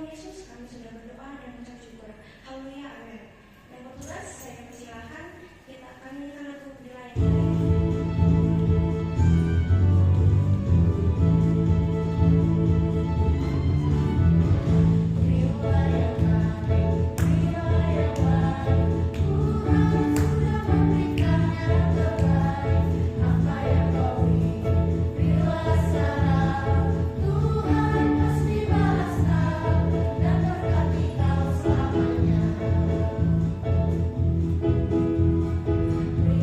Tuhan Yesus kami sudah berdoa dan mengucap syukur. Haleluya, amin. Dan petugas saya persilahkan kita akan menyanyikan lagu dilayani. Terima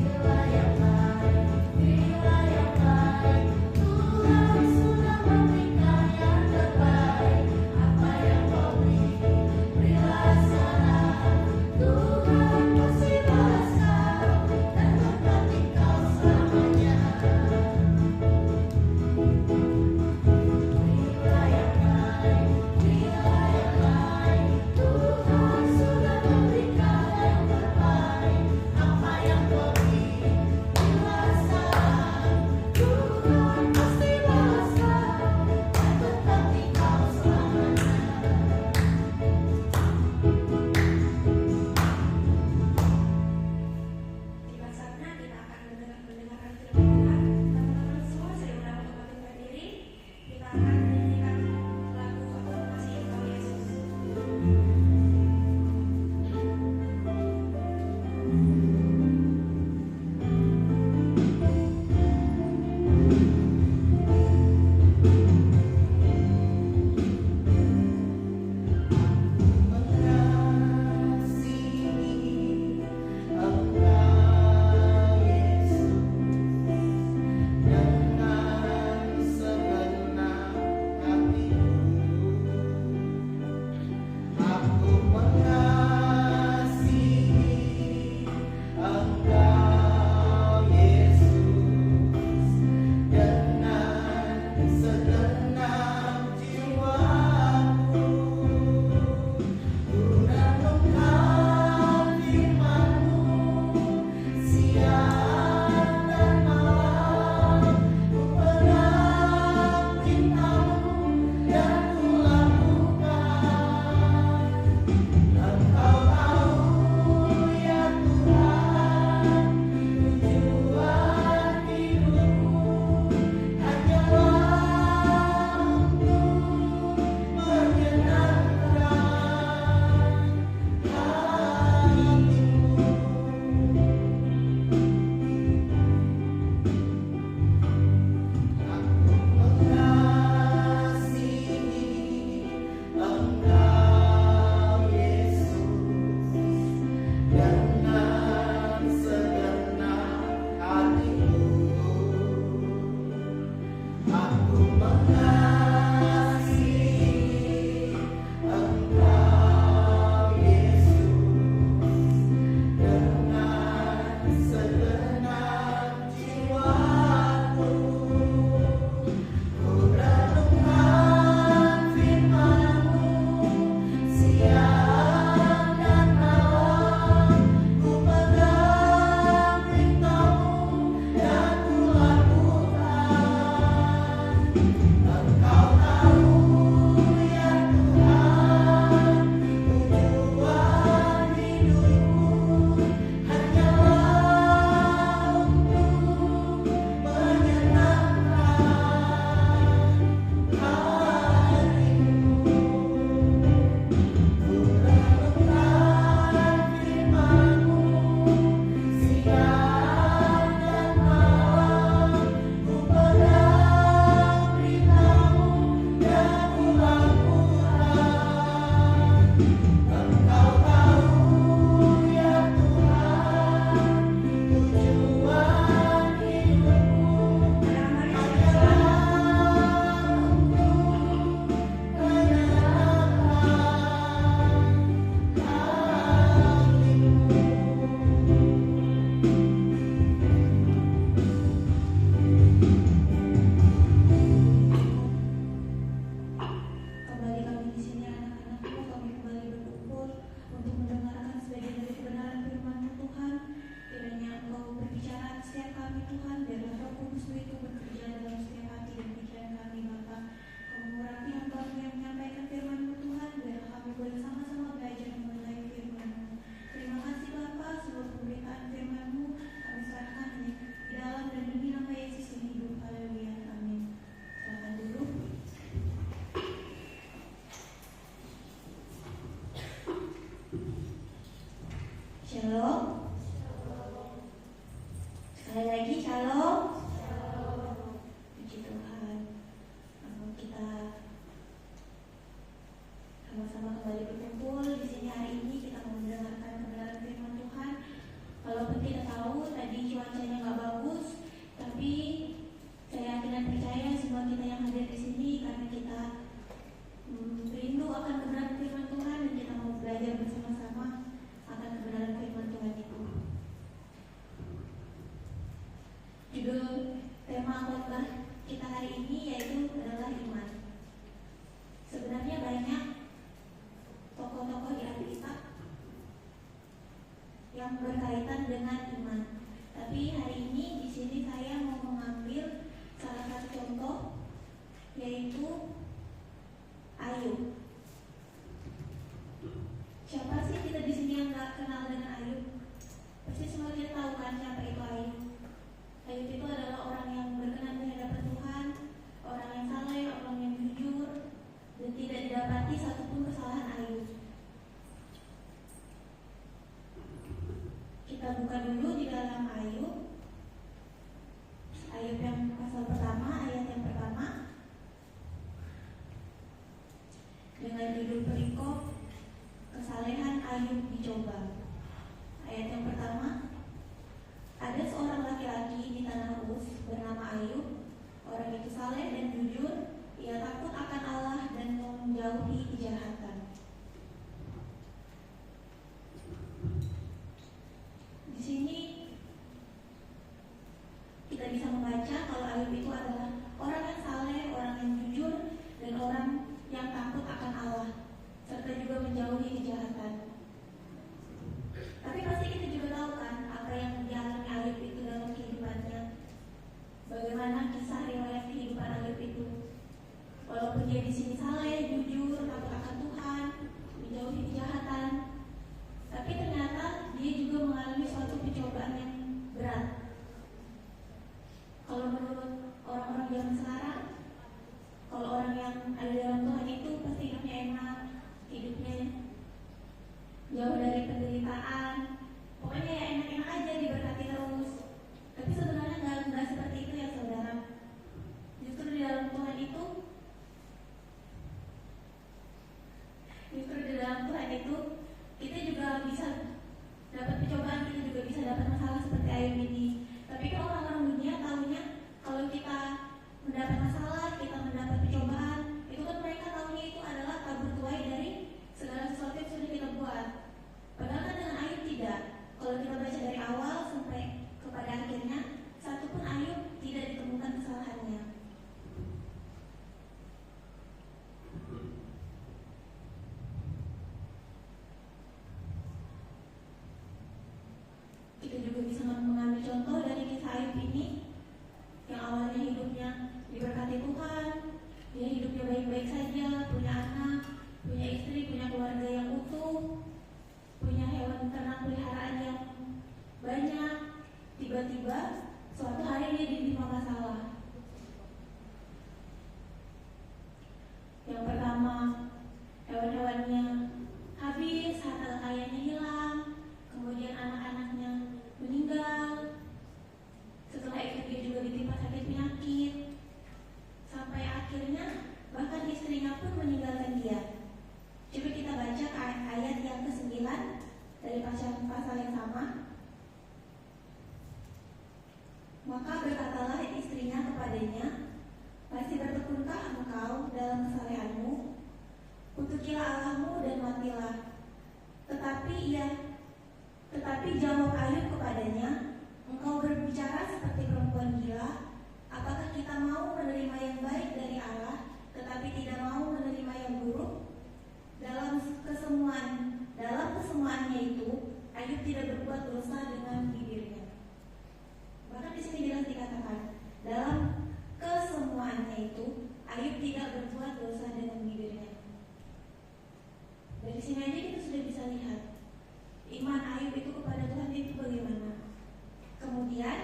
berkumpul di sini hari ini, kita mau mendengarkan kebenaran firman Tuhan. Walaupun kita tahu tadi cuacanya nggak bagus, tapi saya yakin dan percaya semua kita yang hadir di sini karena kita rindu akan kebenaran firman Tuhan dan kita mau belajar bersama-sama akan kebenaran firman Tuhan itu. Judul tema khotbah kita hari ini yaitu adalah iman. Sebenarnya banyak tokoh-tokoh di Alkitab yang berkaitan dengan iman. Tapi hari ini di sini saya mau mengambil salah satu contoh yaitu Ayub. Siapa sih kita di sini yang nggak kenal dengan Ayub? Pasti semua kita tahu kan siapa itu Ayub. Ayub itu adalah orang yang berkenan di hadapan Tuhan, orang yang saleh, orang yang jujur, dan tidak didapati satupun kesalahan Ayub. Kita buka dulu di dalam Ayub. Ayub yang pasal pertama, ayat yang pertama, dengan judul perikop kesalehan Ayub dicoba. Ayat yang pertama, ada seorang laki-laki di tanah Uz bernama Ayub. Orang itu saleh dan jujur. Ia takut akan Allah dan menjauhi kejahatan. Di sini kita bisa membaca kalau Ayub itu adalah orang yang saleh, orang yang jujur, dan orang yang takut akan Allah, serta juga menjauhi kejahatan. Tapi pasti kita juga tahu kan apa yang dialami Ayub itu dalam kehidupannya. Bagaimana kisah riwayat kehidupan Ayub itu. Walaupun dia di sini saleh, jujur, takut akan Tuhan, menjauhi kejahatan, tapi ternyata dia juga mengalami suatu pencobaan yang berat. Kalau menurut orang-orang zaman sekarang, kalau orang yang ada dalam Tuhan itu pasti hidupnya enak, hidupnya jauh dari penderitaan, pokoknya ya enak-enak aja, diberkati terus. Tapi sebenarnya nggak seperti itu ya saudara. Justru di dalam Tuhan itu, kita juga bisa dapat pencobaan, kita juga bisa dapat masalah seperti Ayub ini. Tapi kalau orang-orang dunia tahunya kalau kita mendapat masalah, kita mendapat pencobaan, itu kan mereka tahunya itu adalah kabur tuai dari segala sesuatu yang sudah kita buat. Padahal kan dengan Ayub tidak. Kalau kita baca dari awal sampai kepada akhirnya, satupun Ayub tidak ditemukan kesalahannya. Kita juga bisa mengambil contoh dari kisah Ayub ini, yang awalnya hidupnya diberkati Tuhan, dia hidupnya baik-baik saja, punya anak, punya istri, punya keluarga yang utuh, punya hewan ternak peliharaan yang banyak. Tiba-tiba suatu hari dia ditimpa masalah. Yang pertama, hewan-hewannya habis, harta kekayaannya hilang, kemudian anak-anaknya meninggal. Setelah itu dia juga ditimpa sakit penyakit, sampai akhirnya bahkan istrinya pun meninggalkan dia. Coba kita baca ayat yang ke-9 dari pasal yang sama. Maka berkatalah istrinya kepadanya, masih bertekunkah engkau dalam kesalehanmu? Kutukilah Allahmu dan matilah. Tetapi jawab Ayub kepadanya, engkau berbicara seperti perempuan gila. Apakah kita mau menerima yang baik dari Allah, tetapi tidak mau menerima yang buruk? Dalam kesemuanya itu, Ayub tidak berbuat dosa dengan bibirnya. Bahkan di sini jelas dikatakan, dalam kesemuanya itu, Ayub tidak berbuat dosa dengan bibirnya. Dari sini aja kita sudah bisa lihat iman Ayub itu kepada Tuhan itu bagaimana. Kemudian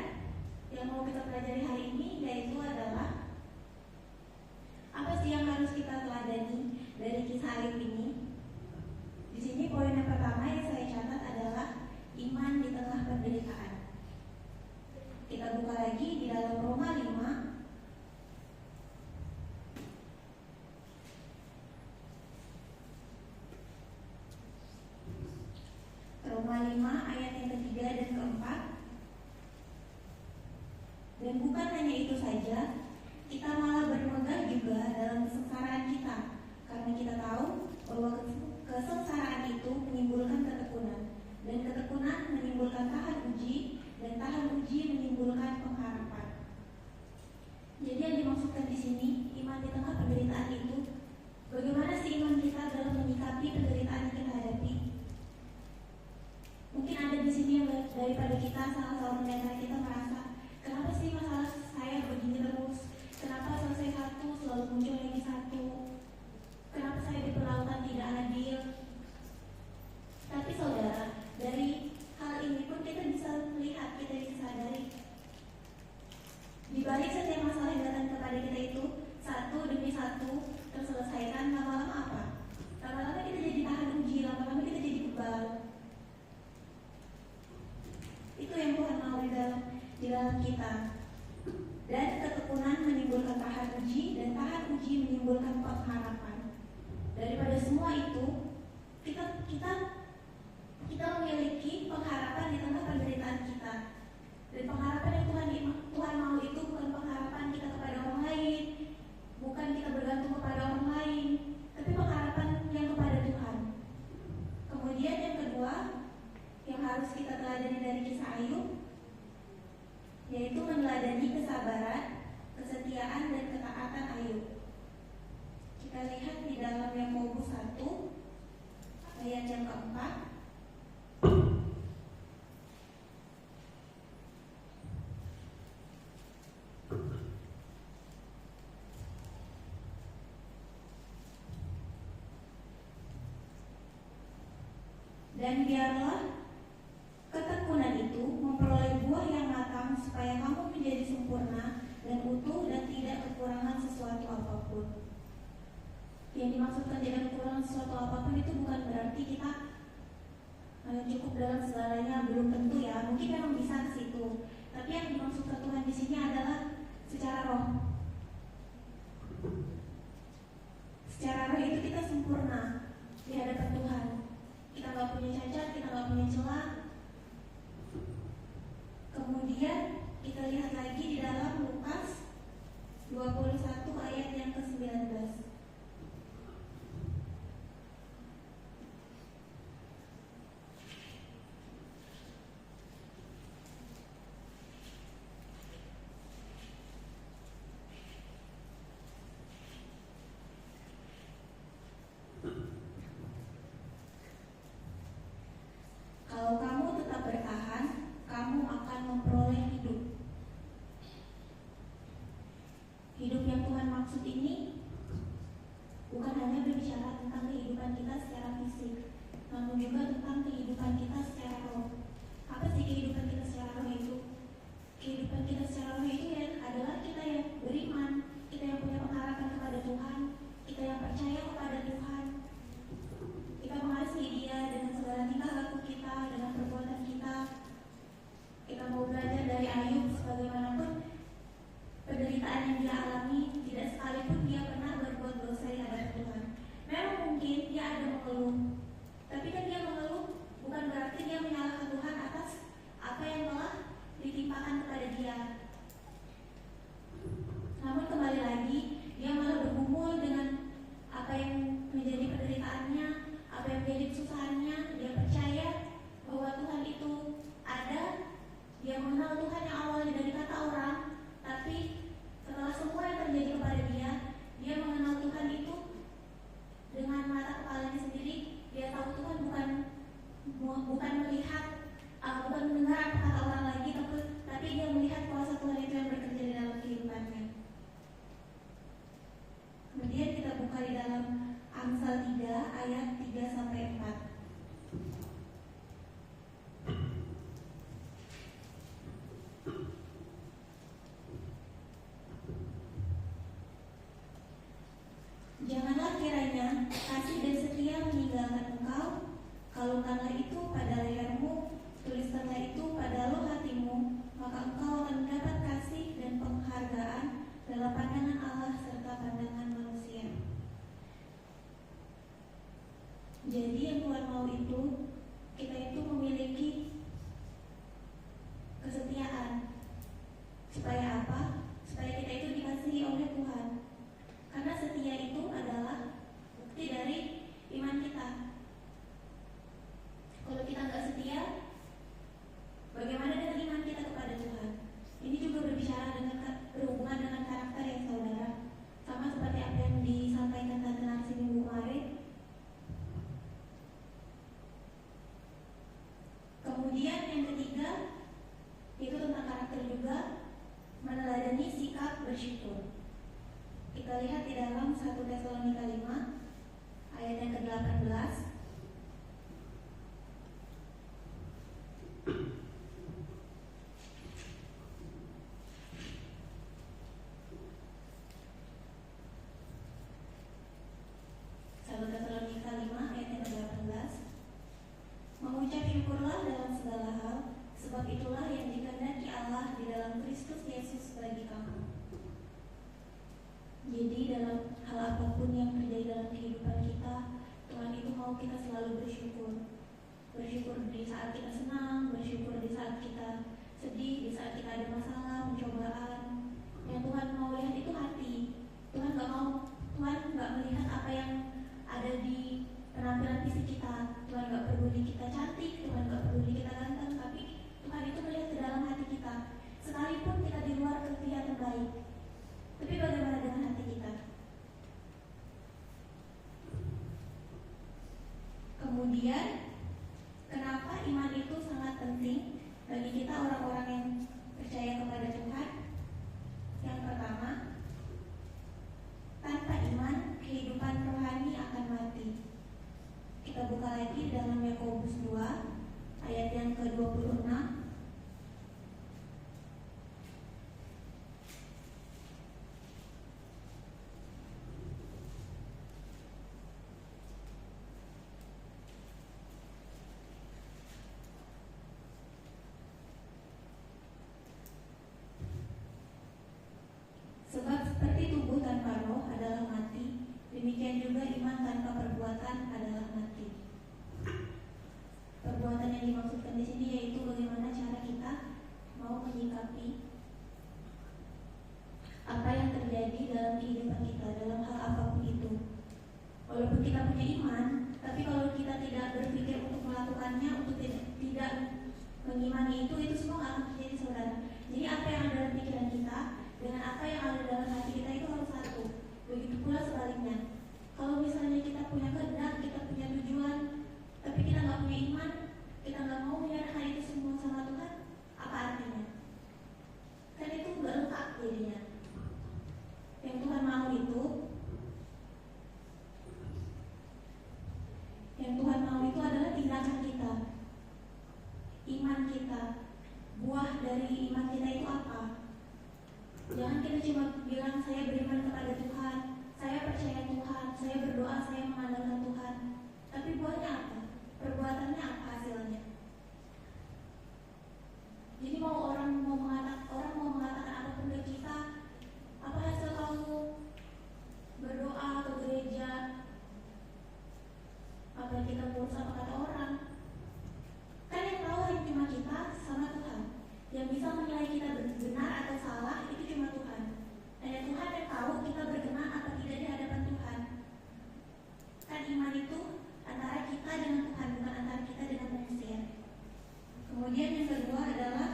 yang mau kita pelajari hari ini yaitu adalah apa sih yang harus kita teladani dari kisah Ayub ini. Di sini poin yang pertama yang saya catat adalah iman di tengah penderitaan. Kita buka lagi di dalam Roma 5 ayat dalam kita. Dan ketekunan menimbulkan tahan uji, dan tahan uji menimbulkan pengharapan. Daripada semua itu, kita memiliki pengharapan di tengah penderitaan kita. Dan pengharapan yang Tuhan mau itu bukan pengharapan kita kepada orang lain, bukan kita bergantung kepada orang lain, tapi pengharapan yang kepada Tuhan. Kemudian yang kedua, yang harus kita teladani dari kisah Ayub, yaitu meneladani kesabaran, kesetiaan, dan ketaatan Ayub. Kita lihat di dalam Yakobus 1 ayat yang keempat. Dan biarlah ketekunan itu memperoleh buah yang matang, supaya kamu menjadi sempurna dan utuh dan tidak kekurangan sesuatu apapun. Yang dimaksudkan tidak kekurangan sesuatu apapun itu bukan berarti kita cukup dalam segalanya, belum tentu ya. Mungkin memang bisa ke situ. Tapi yang dimaksudkan Tuhan di sini adalah secara roh. Secara roh itu kita sempurna di hadapan Tuhan. Kita nggak punya cacat, kita nggak punya celah. Kemudian kita lihat lagi di dalam Lukas 21 ayat yang ke-19. Kalau kamu tetap bertahan, kamu akan memperoleh hidup. Hidup yang Tuhan maksud ini bukan hanya berbicara tentang kehidupan kita secara fisik, namun juga tentang kehidupan kita secara roh. Apa sih kehidupan kita secara roh itu? Kehidupan kita secara roh itu ya adalah kita yang beriman, kita yang punya pengharapan kepada Tuhan, kita yang percaya kepada Tuhan, kita mengasihi Dia dengan segala tingkah laku kita, dengan perbuatan kita. Kita mau belajar dari Ayub, sebagaimanapun penderitaan yang dia alami, tidak sekalipun dia pernah berbuat dosa di hadapan Tuhan. Memang mungkin dia ada mengeluh, tapi kan dia mengeluh bukan berarti dia menyalahkan Tuhan atas apa yang telah ditimpakan kepada dia. Namun kembali lagi, dia malah bergumul dengan apa yang menjadi penderitaannya, apa yang menjadi kesusahannya. Dia percaya bahwa Tuhan itu ada. Dia mengenal Tuhan yang awalnya dari kata orang, tapi setelah semua yang terjadi kepada dia, dia mengenal Tuhan itu dengan mata kepalanya sendiri. Dia tahu Tuhan bukan melihat, bukan mendengar apa kata orang lagi, tapi dia melihat kuasa Tuhan itu yang bekerja di dalam kehidupannya. Kemudian kita buka di dalam Amsal 3 ayat 3-4. Janganlah kiranya kasih dan setia meninggalkan engkau, kalungkanlah itu pada lehermu, tuliskanlah itu pada loh hatimu, maka engkau akan mendapat kasih dan penghargaan dalam pandangan Allah serta pandangan manusia. Jadi yang Tuhan mau itu, kita itu memiliki kesetiaan. Supaya apa? Supaya kita itu dikasihi oleh Tuhan. Karena setia itu adalah bukti dari iman kita. Kalau kita nggak setia, bagaimana dengan iman kita kepada Tuhan? Ini juga berhubungan dengan karakter yang saudara. Sama seperti apa yang disampaikan Tante Narsi minggu kemarin. Kemudian yang ketiga, itu tentang karakter juga, meneladani sikap bersyukur. Kita lihat di dalam 1 Tesalonika 5 ayat yang ke-18. Tesalonika 5 ayat yang ke-18. Mengucap syukurlah dalam segala hal, sebab itulah yang dikehendaki Allah Allah di dalam Kristus Yesus bagi kamu. Jadi dalam hal apapun yang terjadi dalam kehidupan kita, Tuhan itu mau kita selalu bersyukur. Bersyukur di saat kita senang, bersyukur di saat kita sedih, di saat kita ada masalah, pencobaan. Yang Tuhan mau lihat itu hati. Tuhan nggak melihat apa yang ada di penampilan fisik kita. Tuhan nggak peduli kita cantik, Tuhan nggak peduli kita ganteng, tapi Tuhan itu melihat ke dalam hati kita. Sekalipun kita di luar kelihatan baik, tapi bagaimana dengan hati kita? Kemudian, kenapa iman itu sangat penting bagi kita orang-orang yang percaya kepada Tuhan? Yang pertama, tanpa iman, kehidupan rohani akan mati. Kita buka lagi dalam Yakobus 2 ayat yang ke-26. Sebab seperti tubuh tanpa roh adalah mati, demikian juga iman tanpa perbuatan adalah mati. Perbuatan yang dimaksudkan di sini yaitu bagaimana cara kita mau menyikapi apa yang terjadi dalam kehidupan kita, dalam hal apapun itu. Walaupun kita punya iman, tapi kalau kita tidak berpikir untuk melakukannya, untuk tidak mengimani itu semua nggak akan terjadi, saudara. Jadi apa yang ada dalam pikiran kita dengan apa yang ada dalam hati kita itu harus satu. Begitu pula sebaliknya. Kalau misalnya kita punya kehendak, kita punya tujuan, tapi kita nggak punya iman, kita nggak mau menyerahkan itu semua sama Tuhan, apa artinya? Kan itu nggak lengkap jadinya. Yang Tuhan mau itu adalah tindakan kita, iman kita. Buah dari iman kita itu apa? Jangan kita cuma bilang saya beriman kepada Tuhan, saya percaya Tuhan, saya berdoa, saya mengandalkan Tuhan. Tapi buahnya apa? Perbuatannya apa hasilnya? Jadi orang mau mengatakan apapun ke kita, apa hasil kamu berdoa ke gereja? Apa kita ngurus apa kata orang? Kan yang tahu hanya cuma kita sama Tuhan. Yang bisa menilai kita benar atau salah itu cuma Tuhan. Hanya Tuhan yang tahu kita berkenan atau tidak di hadapan Tuhan. Kan iman itu antara kita dengan Tuhan, bukan antara kita dengan manusia. Kemudian yang kedua adalah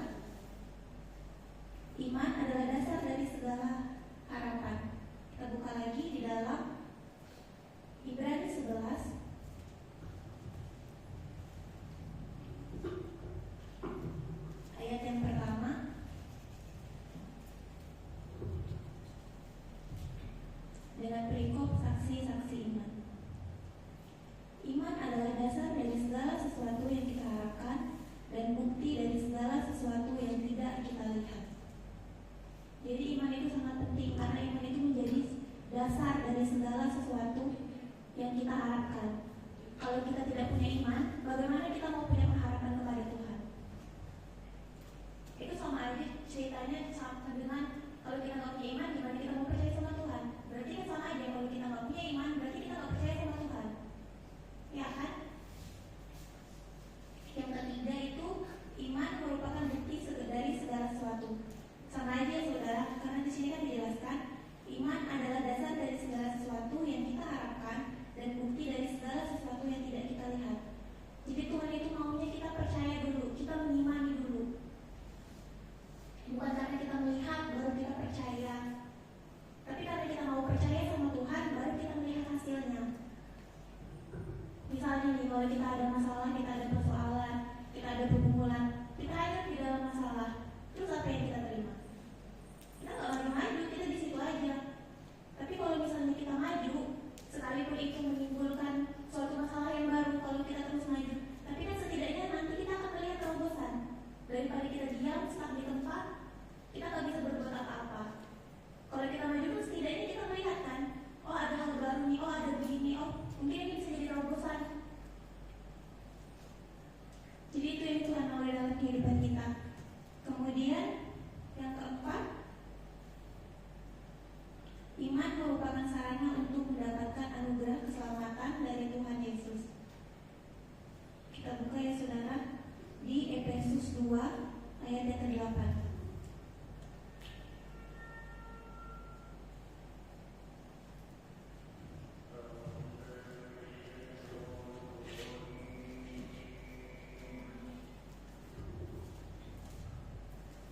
iman adalah dasar dari segala harapan. Kita buka lagi di dalam Ibrani 11 ayat yang pertama. Dengan perikop saksi-saksi iman. Iman adalah dasar dari segala sesuatu yang kita harapkan dan bukti dari segala sesuatu yang tidak kita lihat. Jadi iman itu sangat penting karena iman itu menjadi dasar dari segala sesuatu yang kita harapkan. Kalau kita tidak punya iman, bagaimana kita mau punya pengharapan kepada Tuhan? Itu sama aja ceritanya sama dengan kalau kita nggak punya iman, gimana kita mau percaya sama Tuhan? Berarti kan sama aja, kalau kita nggak punya iman, berarti kita nggak percaya sama Tuhan, ya kan? Yang ketiga itu iman merupakan bukti dari segala sesuatu. Sama aja saudara, karena di sini kan dijelaskan iman adalah dasar dari segala sesuatu yang kita harapkan dan bukti dari segala sesuatu yang tidak kita lihat. Jadi Tuhan itu maunya kita percaya dulu, kita mengimani dulu. Bukan karena kita melihat baru kita percaya, tapi karena kita mau percaya sama Tuhan baru kita melihat hasilnya. Misalnya nih, kalau kita ada masalah, kita ada persoalan, kita ada pergumulan, kita ada di dalam masalah, terus apa yang kita terima? Kita nggak maju-maju, kita di situ aja. Tapi kalau misalnya kita maju, sekalipun itu menimbulkan suatu masalah yang baru, kalau kita terus maju, tapi kan setidaknya nanti kita akan melihat terobosan. Daripada kita diam, stuck di tempat, kita nggak bisa berbuat apa-apa. Kalau kita maju pun setidaknya kita melihat kan, oh ada hal baru nih, oh ada begini, oh mungkin ini bisa jadi terobosan. Jadi itu yang Tuhan mau dalam kehidupan kita. Kemudian Kita buka ya saudara di Efesus 2 ayat yang ke-8.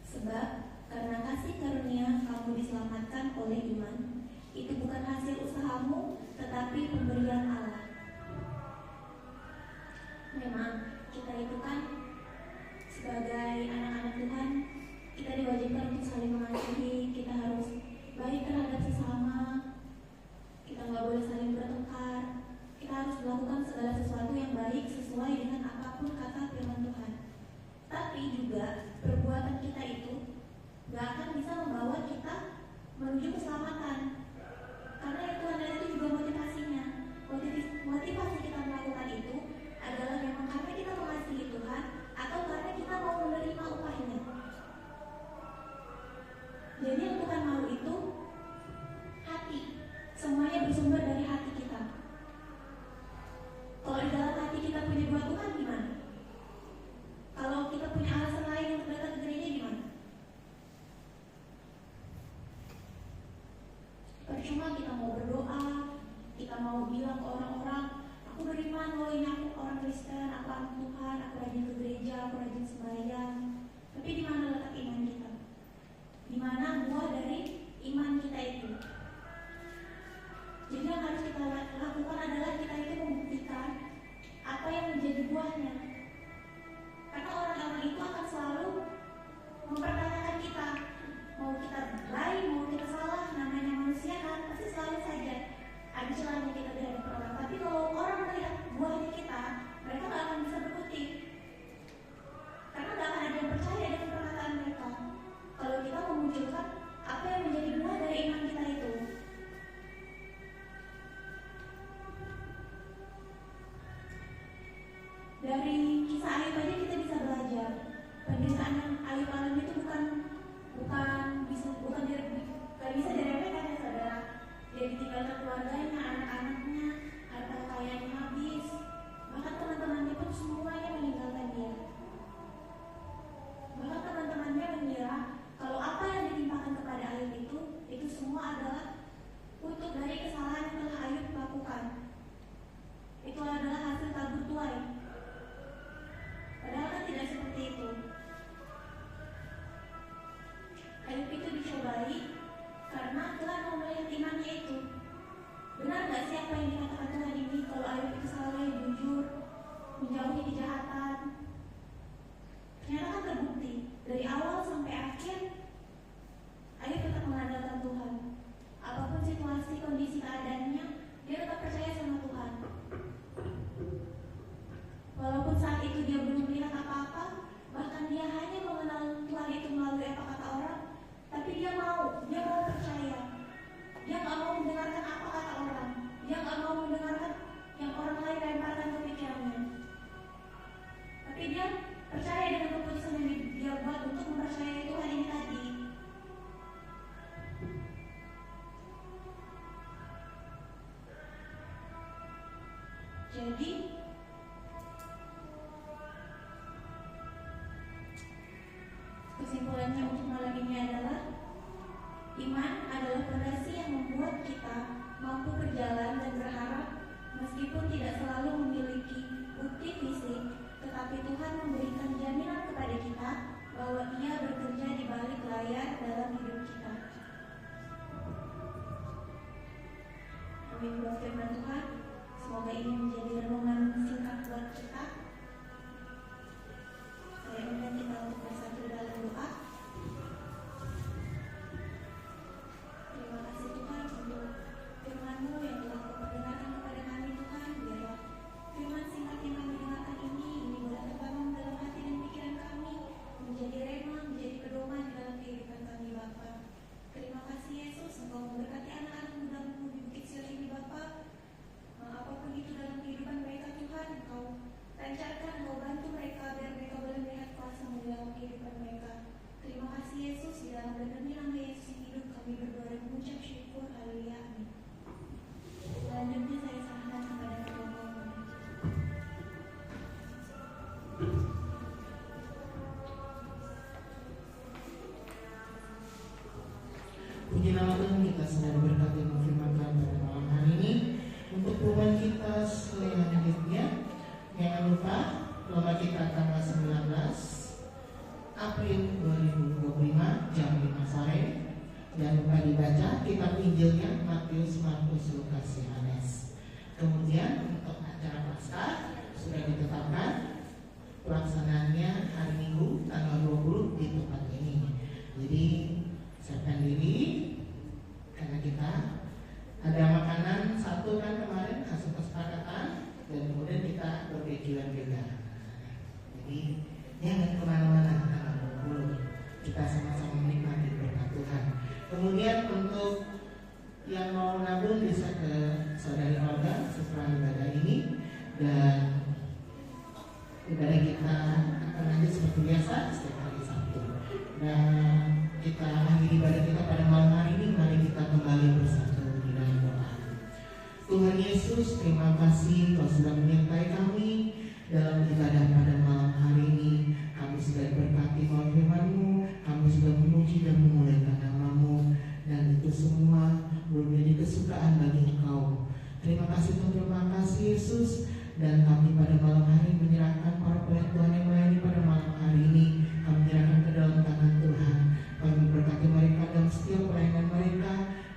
Sebab karena kasih karunia kamu diselamatkan oleh iman. Itu bukan hasil usahamu, tetapi pemberian Allah. Memang kita itu kan sebagai anak-anak Tuhan, kita diwajibkan untuk saling mengasihi. Kita harus baik terhadap sesama. Kita nggak boleh saling bertengkar. Kita harus melakukan segala sesuatu yang baik sesuai dengan apapun kata firman Tuhan. Tapi juga perbuatan kita itu gak akan bisa membawa kita menuju keselamatan. Karena yang Tuhan lihat itu juga motivasinya. Motivasi kita melakukan itu adalah memang karena kita mengasihi Tuhan atau karena kita mau menerima upahnya. Jadi yang Tuhan mau itu hati. Semuanya bersumber dari hati kita. Kalau di dalam hati kita punya buat Tuhan gimana? Kalau kita punya alasan lain untuk datang ke gereja gimana? Percuma kita mau berdoa, kita mau bilang ke orang-orang, aku beriman loh, ini aku orang Kristen, aku anak Tuhan, aku rajin ke gereja, aku rajin sembahyang. Tapi di mana letak iman kita? Di mana buah dari iman kita itu? Jadi yang harus kita lakukan adalah kita itu membuktikan apa yang menjadi buahnya. Karena orang-orang itu akan selalu mempertanyakan kita, mau kita baik, mau kita salah, namanya manusia kan, pasti selalu saja ada celahnya kita di hadapan orang. Tapi kalau orang melihat buahnya kita, mereka gak akan bisa berkutik. Karena gak akan ada yang percaya dengan perkataan mereka. Kalau kita memunculkan apa yang menjadi buah dari iman kita itu. Dari kisah Ayub aja kita bisa belajar. Penderitaan yang Ayub alami itu bukan gak bisa diremehkan ya saudara. Dia ditinggalkan keluarganya, anak-anaknya, harta kekayaannya habis, bahkan teman-temannya pun semuanya meninggalkan dia. Bahkan teman-temannya mengira kalau apa yang ditimpakan kepada Ayub itu semua adalah untuk dari kesalahan yang telah Ayub lakukan. Itu adalah hasil tabur tuai. Padahal kan tidak seperti itu. Ayub itu dicobai karena Puji nama Tuhan, kita sedang berkati firman-Tuhan pada malam hari ini. Untuk pengumuman kita selanjutnya, jangan lupa lomba kita tanggal 19 April 2025 jam 5 sore. Jangan lupa dibaca kitab Injilnya Matius, Markus, Lukas, Yohanes. Kemudian untuk acara Paskah sudah ditetapkan pelaksanaannya hari Minggu tanggal 20 di tempat ini. Jadi siapkan diri karena kita ada makanan satu kan kemarin hasil kesepakatan, dan kemudian kita berkejuan juga. Jadi jangan kemana-mana tanggal 20 kita sama-sama menikmati berkat Tuhan. Kemudian untuk yang mau nabung bisa ke saudari Olga setelah ibadah ini, dan ibadah kita akan lanjut seperti biasa setiap hari Sabtu. Dan kita akhiri ibadah kita pada malam hari ini. Mari kita kembali bersatu di dalam doa. Tuhan Yesus, terima kasih Kau sudah menyertai kami dalam ibadah pada malam hari ini. Kami sudah berkati melalui firman-Mu, kami sudah memuji dan memuliakan nama-Mu, dan itu semua menjadi kesukaan bagi Engkau. Terima kasih Tuhan, terima kasih Yesus. Dan kami pada malam hari menyerahkan para pelayan Tuhan yang melayani pada malam hari ini. Kami menyerahkan ke dalam tangan Tuhan. Kami berkati mereka dalam setiap pelayanan mereka,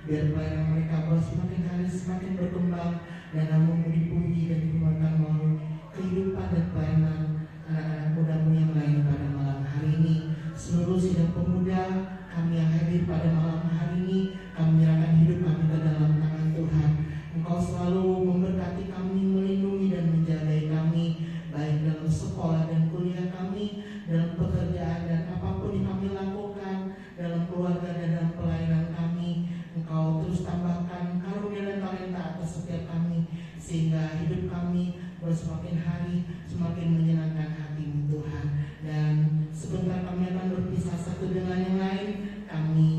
biar pelayanan mereka boleh semakin hari semakin berkembang dan nama-Mu dipuji dan dikembangkan melalui kehidupan dan pelayanan anak-anak muda-Mu yang lain pada malam hari ini. Seluruh sidang pemuda kami yang hadir pada malam hari ini, kami menyerahkan hidup kami ke dalam tangan Tuhan. Engkau selalu memberkati kami, melindungi dan menjagai kami, baik dalam sekolah dan kuliah kami, dalam pekerjaan dan apapun yang kami lakukan, dalam keluarga dan dalam pelayanan kami. Engkau terus tambahkan karunia dan talenta atas setiap kami, sehingga hidup kami semakin hari semakin menyenangkan hati-Mu Tuhan. Dan sebentar kami akan berpisah satu dengan yang lain. Kami